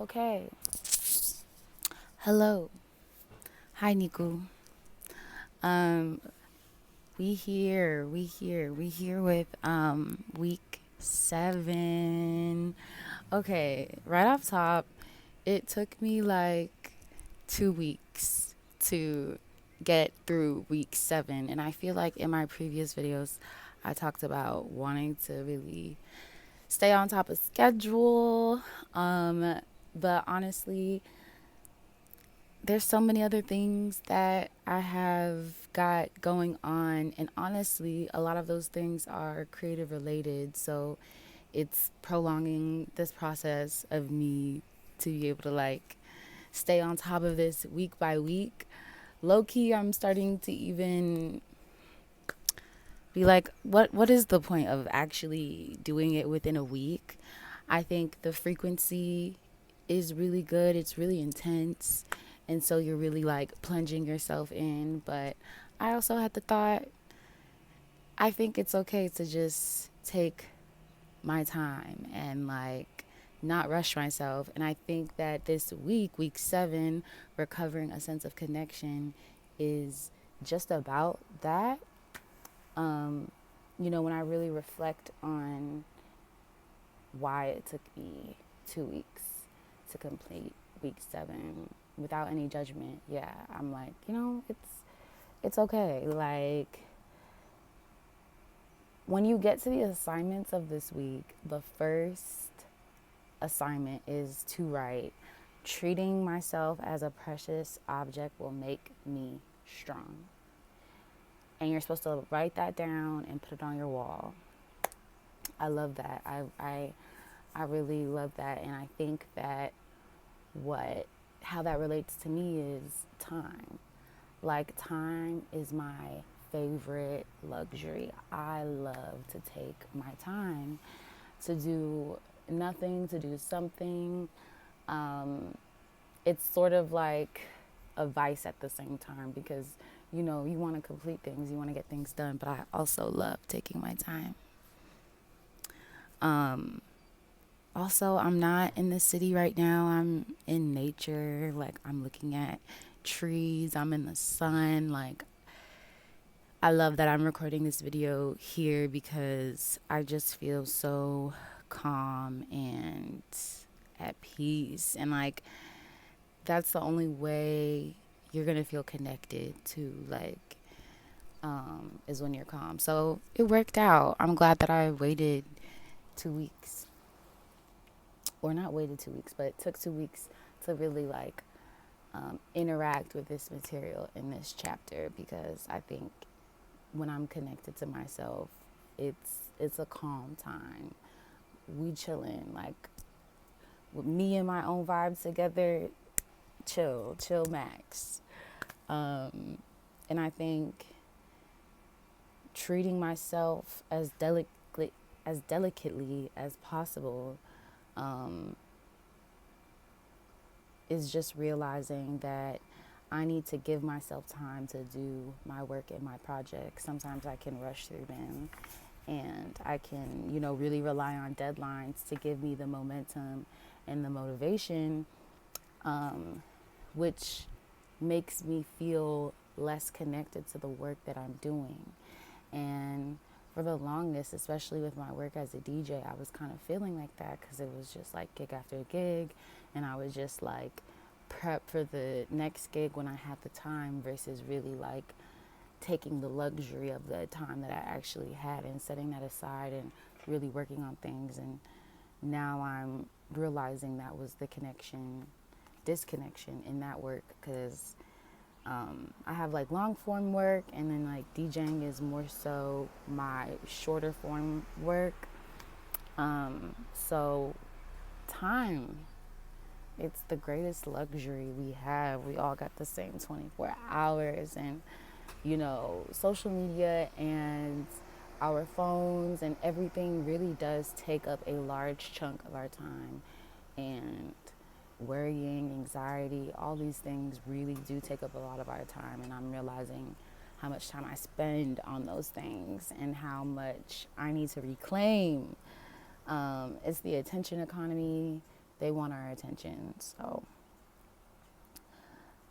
Okay. Hello. Hi, Niku. Um, we here with week 7. Okay, right off top, it took me like 2 weeks to get through week 7, and I feel like in my previous videos, I talked about wanting to really stay on top of schedule. But honestly, there's so many other things that I have got going on, and honestly, a lot of those things are creative related. So it's prolonging this process of me to be able to like stay on top of this week by week. Low key, I'm starting to even be like, what is the point of actually doing it within a week? I think the frequency is really good. It's really intense. And so you're really like plunging yourself in. But I also had the thought, I think it's okay to just take my time and like not rush myself. And I think that this week, week 7, recovering a sense of connection is just about that. Um, when I really reflect on why it took me 2 weeks to complete week 7 without any judgment. Yeah, I'm like, it's okay. Like when you get to the assignments of this week, the first assignment is to write, treating myself as a precious object will make me strong. And you're supposed to write that down and put it on your wall. I love that. I really love that, and I think that what how that relates to me is time. Like time is my favorite luxury. I love to take my time to do nothing, to do something. Um, it's sort of like a vice at the same time because you want to complete things, you want to get things done, but I also love taking my time. Um, Also, I'm not in the city right now. I'm in nature. Like, I'm looking at trees. I'm in the sun. Like, I love that I'm recording this video here because I just feel so calm and at peace. And, like, that's the only way you're going to feel connected to, like, is when you're calm. So it worked out. I'm glad that I waited 2 weeks, or not waited 2 weeks, but it took 2 weeks to really like interact with this material in this chapter, because I think when I'm connected to myself, it's a calm time. We chilling, like with me and my own vibes together, chill max. And I think treating myself as delicately as possible um, is just realizing that I need to give myself time to do my work and my projects. Sometimes I can rush through them, and I can, really rely on deadlines to give me the momentum and the motivation, um, which makes me feel less connected to the work that I'm doing. And for the longest, especially with my work as a DJ, I was kind of feeling like that because it was just like gig after gig, and I was just like prep for the next gig when I had the time versus really like taking the luxury of the time that I actually had and setting that aside and really working on things. And now I'm realizing that was the disconnection in that work, because I have like long form work, and then like DJing is more so my shorter form work. So time, it's the greatest luxury we have. We all got the same 24 hours, and social media and our phones and everything really does take up a large chunk of our time. And worrying, anxiety, all these things really do take up a lot of our time. And I'm realizing how much time I spend on those things and how much I need to reclaim. It's the attention economy. they want our attention. So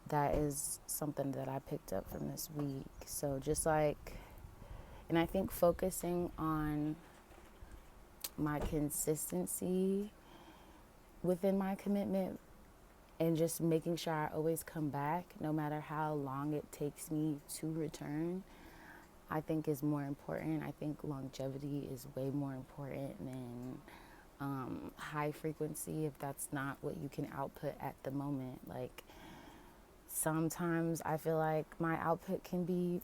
that is something that I picked up from this week. So just like, and I think focusing on my consistency within my commitment and just making sure I always come back no matter how long it takes me to return, I think is more important. I think longevity is way more important than high frequency if that's not what you can output at the moment. Like sometimes I feel like my output can be,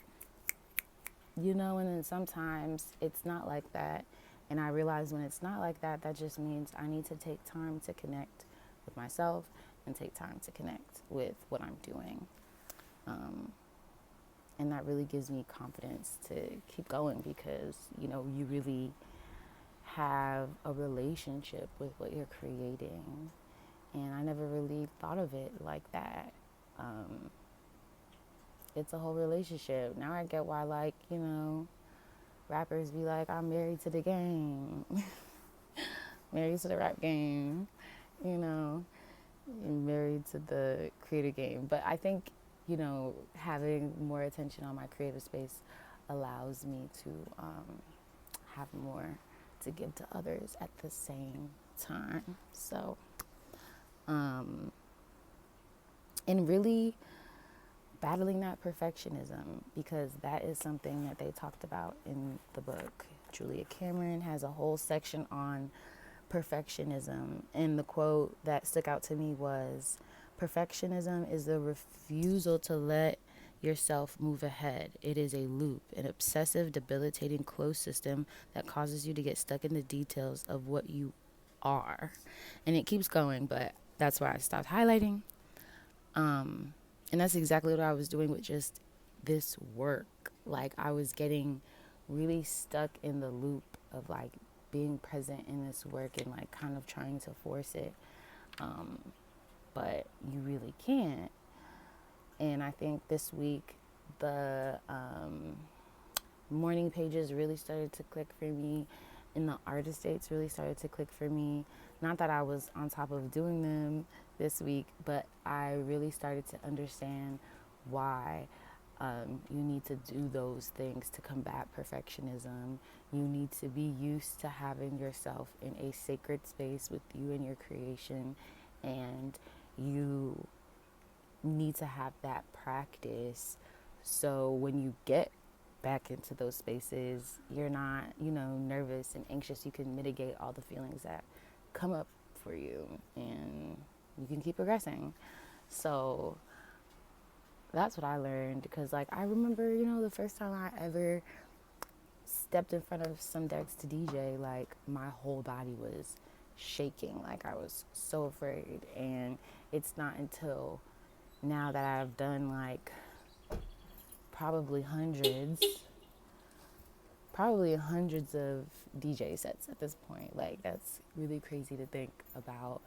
and then sometimes it's not like that. And I realize when it's not like that, that just means I need to take time to connect with myself and take time to connect with what I'm doing. And that really gives me confidence to keep going because, you really have a relationship with what you're creating. And I never really thought of it like that. It's a whole relationship. Now I get why, like, rappers be like, I'm married to the game, married to the rap game, married to the creator game. But I think, having more attention on my creative space allows me to have more to give to others at the same time. So, and really battling that perfectionism, because that is something that they talked about in the book. Julia Cameron has a whole section on perfectionism, and the quote that stuck out to me was, perfectionism is the refusal to let yourself move ahead. It is a loop, an obsessive, debilitating closed system that causes you to get stuck in the details of what you are. And it keeps going, but that's why I stopped highlighting. And that's exactly what I was doing with just this work. Like I was getting really stuck in the loop of like being present in this work and like kind of trying to force it. But you really can't. And I think this week the morning pages really started to click for me, and the artist dates really started to click for me. Not that I was on top of doing them this week, but I really started to understand why you need to do those things to combat perfectionism. You need to be used to having yourself in a sacred space with you and your creation, and you need to have that practice so when you get back into those spaces, you're not, nervous and anxious. You can mitigate all the feelings that come up for you and you can keep progressing. So that's what I learned, because like I remember, the first time I ever stepped in front of some decks to DJ, like my whole body was shaking. Like I was so afraid. And it's not until now that I've done like probably hundreds of DJ sets at this point. Like that's really crazy to think about.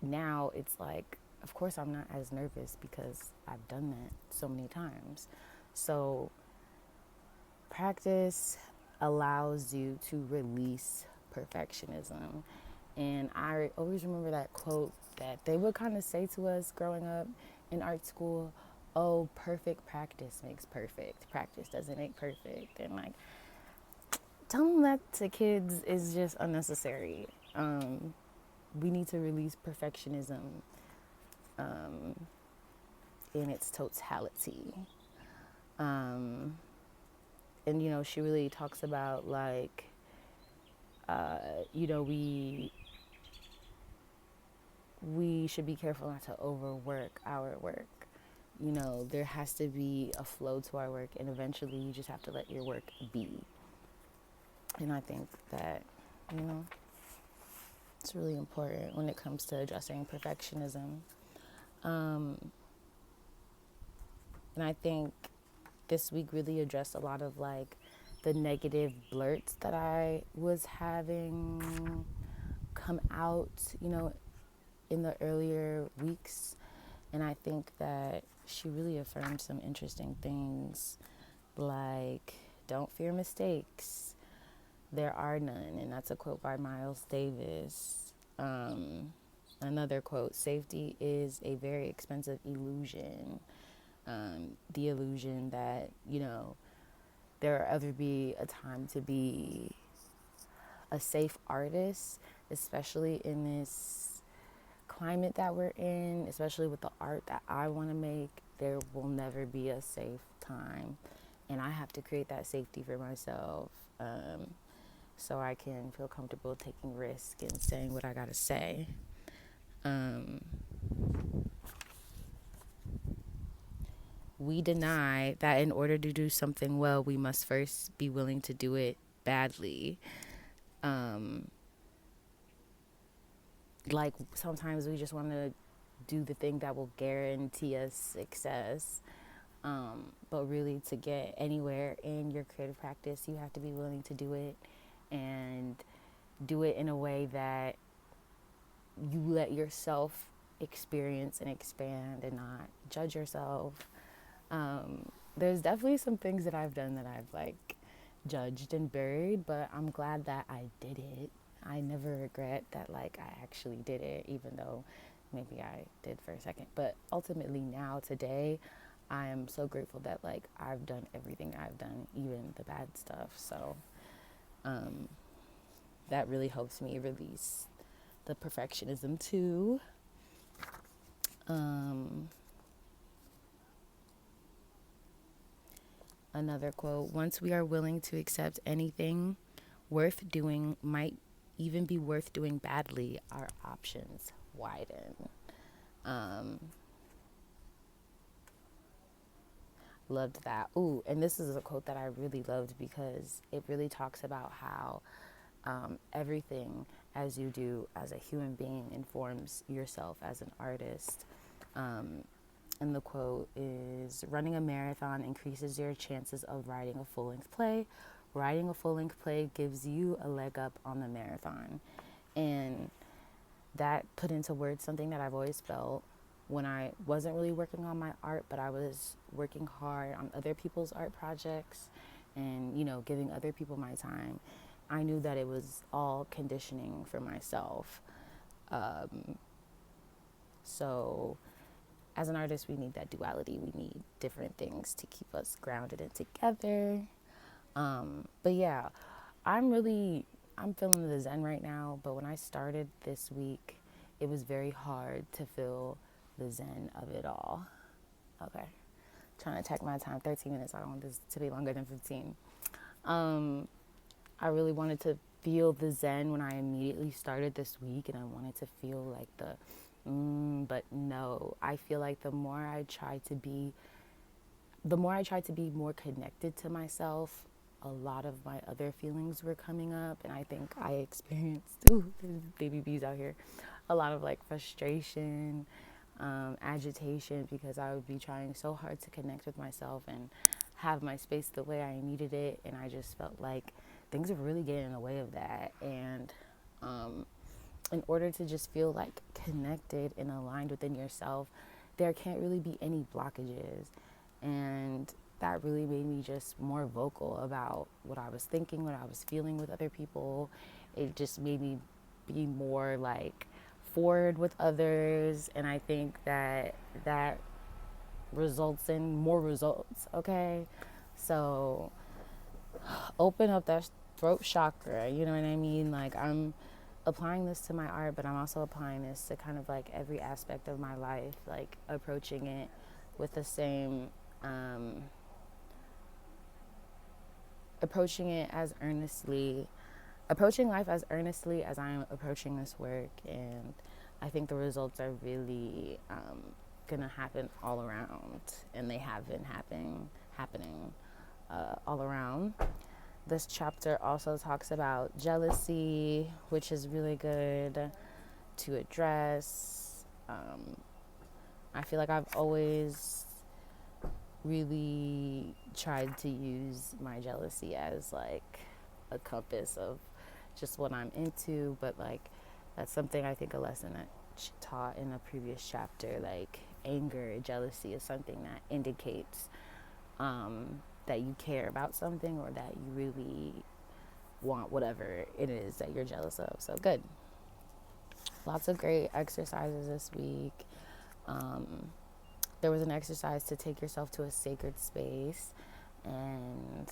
Now it's like, of course I'm not as nervous because I've done that so many times. So practice allows you to release perfectionism. And I always remember that quote that they would kind of say to us growing up in art school, oh, perfect practice makes perfect. Practice doesn't make perfect. And like, telling that to kids is just unnecessary. We need to release perfectionism in its totality. And, she really talks about like, we should be careful not to overwork our work. There has to be a flow to our work, and eventually you just have to let your work be. And I think that, it's really important when it comes to addressing perfectionism. And I think this week really addressed a lot of like the negative blurts that I was having come out, in the earlier weeks. And I think that she really affirmed some interesting things like don't fear mistakes, there are none. And that's a quote by Miles Davis. Another quote: safety is a very expensive illusion. The illusion that, there will ever be a time to be a safe artist, especially in this climate that we're in, especially with the art that I want to make. There will never be a safe time. And I have to create that safety for myself, so I can feel comfortable taking risk and saying what I got to say. We deny that in order to do something well, we must first be willing to do it badly. Um, like sometimes we just want to do the thing that will guarantee us success. But really, to get anywhere in your creative practice, you have to be willing to do it, and do it in a way that you let yourself experience and expand and not judge yourself. There's definitely some things that I've done that I've like judged and buried, but I'm glad that I did it. I never regret that like I actually did it, even though maybe I did for a second. But ultimately now today, I am so grateful that like I've done everything I've done, even the bad stuff. So um, that really helps me release the perfectionism too. Um, Another quote: once we are willing to accept anything worth doing might even be worth doing badly, our options widen. Um, Loved that. Ooh, and this is a quote that I really loved because it really talks about how everything as you do as a human being informs yourself as an artist. Um, and the quote is: running a marathon increases your chances of writing a full length play. Writing a full length play gives you a leg up on the marathon. And that put into words something that I've always felt when I wasn't really working on my art, but I was working hard on other people's art projects and, giving other people my time. I knew that it was all conditioning for myself. So as an artist, we need that duality. We need different things to keep us grounded and together. But yeah, I'm feeling the zen right now. But when I started this week, it was very hard to feel the zen of it all. Okay. Trying to check my time, 13 minutes. I don't want this to be longer than 15. I really wanted to feel the zen when I immediately started this week, and I wanted to feel like but no. I feel like the more I tried to be more connected to myself, a lot of my other feelings were coming up, and I think I experienced, there's baby bees out here, a lot of like frustration, agitation, because I would be trying so hard to connect with myself and have my space the way I needed it, and I just felt like things are really getting in the way of that. And in order to just feel like connected and aligned within yourself, there can't really be any blockages. And that really made me just more vocal about what I was thinking, what I was feeling with other people. It just made me be more like forward with others. And I think that results in more results, okay? So open up that throat chakra, you know what I mean? Like, I'm applying this to my art, but I'm also applying this to kind of like every aspect of my life, like approaching it with the same approaching it as earnestly approaching life as earnestly as I'm approaching this work. And I think the results are really gonna happen all around, and they have been happening all around. This chapter also talks about jealousy, which is really good to address. I feel like I've always really tried to use my jealousy as like a compass of just what I'm into, but like that's something, I think, a lesson that she taught in a previous chapter. Like, anger, jealousy is something that indicates that you care about something, or that you really want whatever it is that you're jealous of. So good. Lots of great exercises this week. Um, there was an exercise to take yourself to a sacred space, and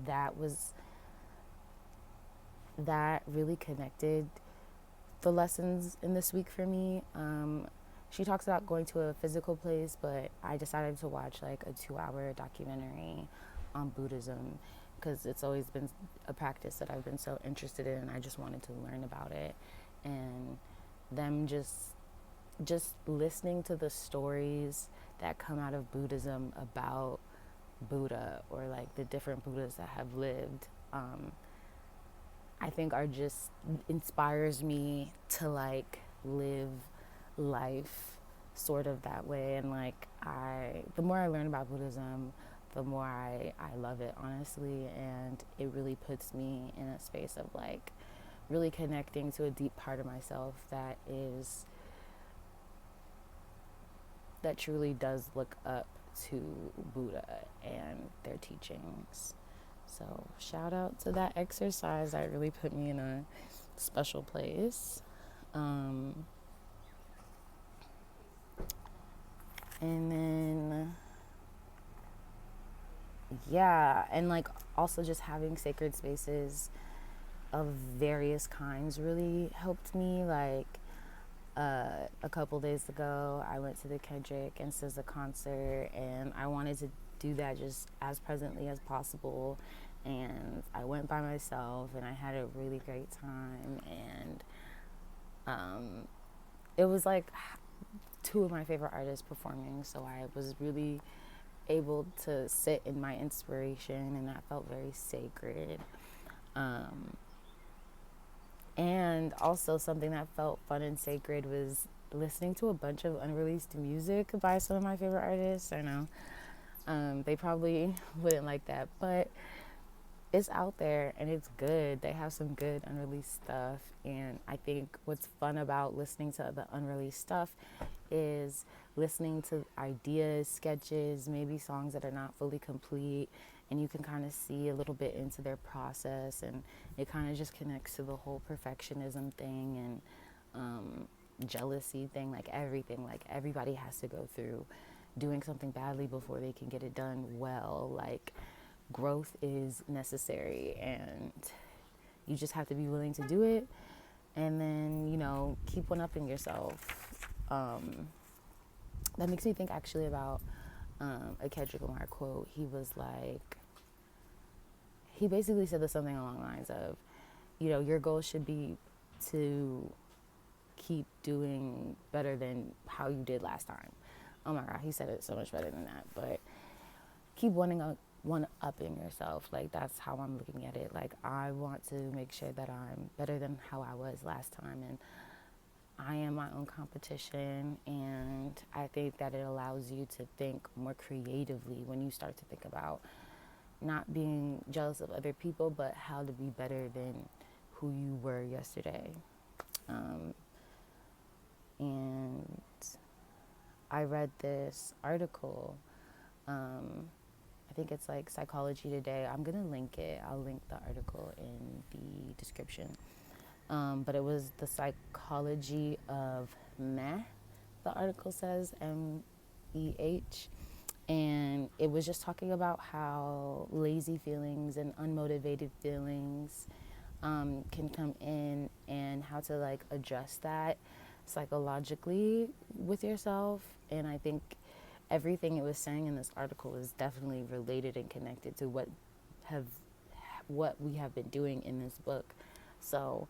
that was that really connected the lessons in this week for me. She talks about going to a physical place, but I decided to watch like a 2-hour documentary on Buddhism because it's always been a practice that I've been so interested in. I just wanted to learn about it, and them just listening to the stories that come out of Buddhism about Buddha or like the different Buddhas that have lived. I think are just inspires me to like live life sort of that way. And like the more I learn about Buddhism, the more I love it, honestly. And it really puts me in a space of like really connecting to a deep part of myself that truly does look up to Buddha and their teachings. So shout out to that exercise. That really put me in a special place. And then, yeah, and like also just having sacred spaces of various kinds really helped me. Like a couple days ago, I went to the Kendrick and SZA concert, and I wanted to do that just as presently as possible. And I went by myself, and I had a really great time. And it was like two of my favorite artists performing, so I was really able to sit in my inspiration, and that felt very sacred. And also something that felt fun and sacred was listening to a bunch of unreleased music by some of my favorite artists. I know they probably wouldn't like that, but it's out there and it's good. They have some good unreleased stuff, and I think what's fun about listening to the unreleased stuff is listening to ideas, sketches, maybe songs that are not fully complete, and you can kind of see a little bit into their process, and it kind of just connects to the whole perfectionism thing and jealousy thing. Like everything, like everybody has to go through doing something badly before they can get it done well. Like growth is necessary, and you just have to be willing to do it, and then keep one up in yourself. That makes me think actually about a Kendrick Lamar quote. He basically said something along the lines of, your goal should be to keep doing better than how you did last time. Oh my God, he said it so much better than that. But keep one upping yourself. Like that's how I'm looking at it. Like I want to make sure that I'm better than how I was last time, and I am my own competition, and I think that it allows you to think more creatively when you start to think about not being jealous of other people, but how to be better than who you were yesterday. And I read this article. I think it's like Psychology Today. I'm going to link it. I'll link the article in the description. But it was the psychology of meh, the article says, MEH. And it was just talking about how lazy feelings and unmotivated feelings can come in, and how to like address that psychologically with yourself. And I think everything it was saying in this article is definitely related and connected to what we have been doing in this book. So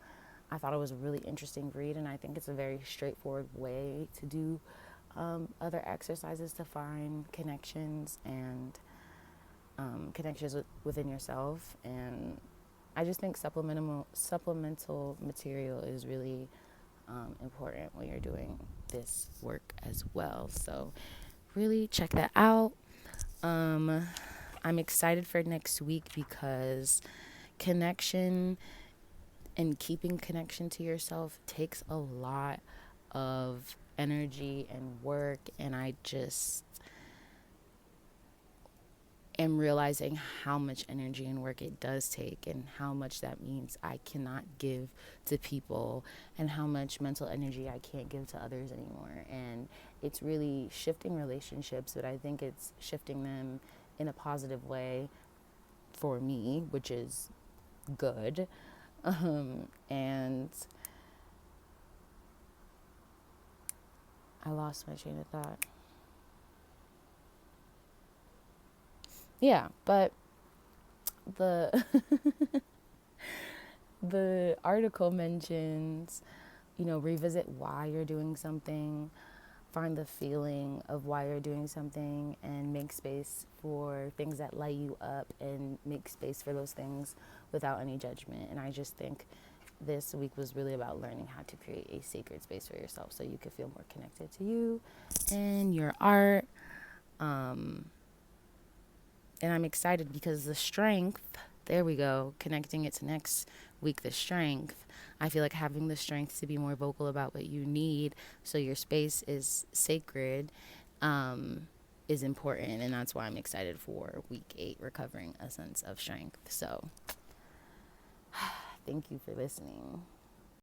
I thought it was a really interesting read, and I think it's a very straightforward way to do other exercises to find connections and connections within yourself. And I just think supplemental material is really important when you're doing this work as well. So really check that out. I'm excited for next week because connection and keeping connection to yourself takes a lot of energy and work, and I just am realizing how much energy and work it does take, and how much that means I cannot give to people, and how much mental energy I can't give to others anymore. And it's really shifting relationships, but I think it's shifting them in a positive way for me, which is good. And I lost my train of thought. Yeah, but the the article mentions, revisit why you're doing something, find the feeling of why you're doing something, and make space for things that light you up, and make space for those things without any judgment. And I just think this week was really about learning how to create a sacred space for yourself so you could feel more connected to you and your art. Um, and I'm excited because the strength, there we go, connecting it to next week, the strength. I feel like having the strength to be more vocal about what you need so your space is sacred, is important. And that's why I'm excited for week 8, recovering a sense of strength. So thank you for listening.